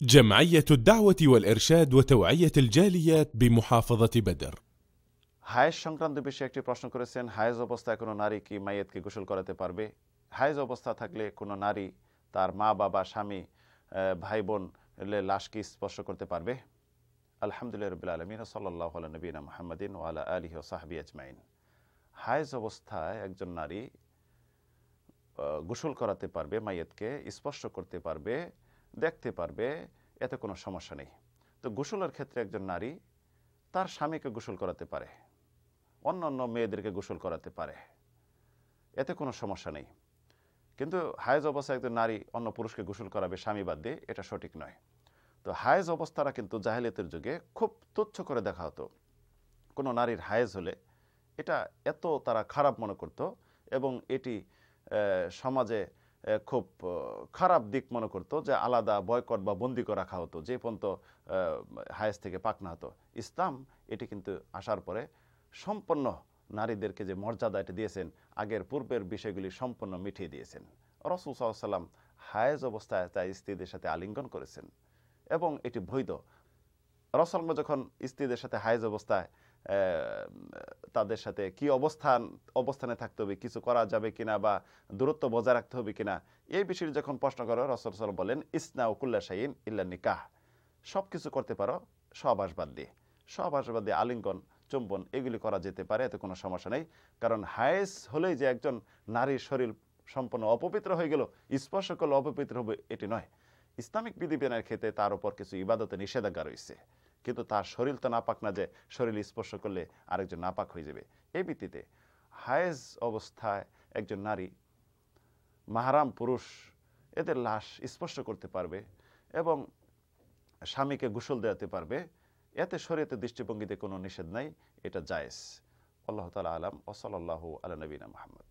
جمعية الدعوة والإرشاد وتوعية الجاليات بمحافظة بدر। হায়েজ সংক্রান্ত বিষয়ে একটি প্রশ্ন করেছেন, হায়েজ অবস্থায় কোনো নারী কি মাইয়েতকে গোসল করাতে পারবে? হায়েজ অবস্থা থাকলে কোনো নারী তার মা বাবা স্বামী ভাই বোন লাশকে স্পর্শ করতে পারবে? আলহামদুলিল্লাহ রাব্বিল আলামিন, সাল্লাল্লাহু আলা নবিয়িনা মুহাম্মাদিন ওয়া আলা আলিহি ওয়া সাহবিহি আজমাইন। হায়েজ অবস্থায় একজন নারী গোসল করাতে পারবে, মাইয়েতকে স্পর্শ করতে পারবে, দেখতে পারবে, এতে কোনো সমস্যা নেই। তো গোসলের ক্ষেত্রে একজন নারী তার স্বামীকে গোসল করাতে পারে, অন্য অন্য মেয়েদেরকে গোসল করাতে পারে, এতে কোনো সমস্যা নেই। কিন্তু হায়েজ অবস্থায় একজন নারী অন্য পুরুষকে গোসল করাবে স্বামী বাদ দিয়ে, এটা সঠিক নয়। তো হায়েজ অবস্থাটা কিন্তু জাহেলিয়াতের যুগে খুব তুচ্ছ করে দেখা হতো। কোনো নারীর হায়েজ হলে এটা এত তারা খারাপ মনে করত এবং এটি সমাজে খুব খারাপ দিক মনে করতো যে আলাদা বয়কট বা বন্দি করে রাখা হতো যে পর্যন্ত হায়েজ থেকে পাক না হতো। ইসলাম এটি কিন্তু আসার পরে সম্পূর্ণ নারীদেরকে যে মর্যাদা এটি দিয়েছেন, আগের পূর্বের বিষয়গুলি সম্পূর্ণ মিটিয়ে দিয়েছেন। রাসূল সাল্লাল্লাহু আলাইহি ওয়াসাল্লাম হায়েজ অবস্থায় তার স্ত্রীদের সাথে আলিঙ্গন করেছেন এবং এটি বৈধ। রাসূল যখন স্ত্রীদের সাথে হায়েজ অবস্থায় তাদের সাথে কি অবস্থানে থাকতে হবে, কিছু করা যাবে কিনা বা দূরত্ব বজায় রাখতে হবে কিনা, এই বিষয়ে যখন প্রশ্ন করো রাসূল সাল্লাল্লাহু আলাইহি ওয়াসাল্লাম বলেন, ইসনাউ কুল্লা শাইইন ইল্লা নিকাহ, সব কিছু করতে পারো সহবাস বাদ দিয়ে। সহবাস বাদ দিয়ে আলিঙ্গন চুম্বন এগুলি করা যেতে পারে, এতে কোনো সমস্যা নেই। কারণ হায়েজ হলেই যে একজন নারীর শরীর সম্পূর্ণ অপবিত্র হয়ে গেল, স্পর্শ করলে অপবিত্র হবে এটি নয়। ইসলামিক বিধিবিধানের ক্ষেত্রে তার উপর কিছু ইবাদতে নিষেধাজ্ঞা রয়েছে, কিন্তু তার শরীর তো নাপাক না যে শরীর স্পর্শ করলে আরেকজন নাপাক হয়ে যাবে। এই ভিত্তিতে হায়েজ অবস্থায় একজন নারী মাহরাম পুরুষ এদের লাশ স্পর্শ করতে পারবে এবং স্বামীকে গোসল দেওয়াতে পারবে, এতে শরীয়তের দৃষ্টিভঙ্গিতে কোনো নিষেধ নাই, এটা জায়েজ। আল্লাহ তাআলা আলাম, ওয়া সাল্লাল্লাহু আলা নবিয়িনা মুহাম্মদ।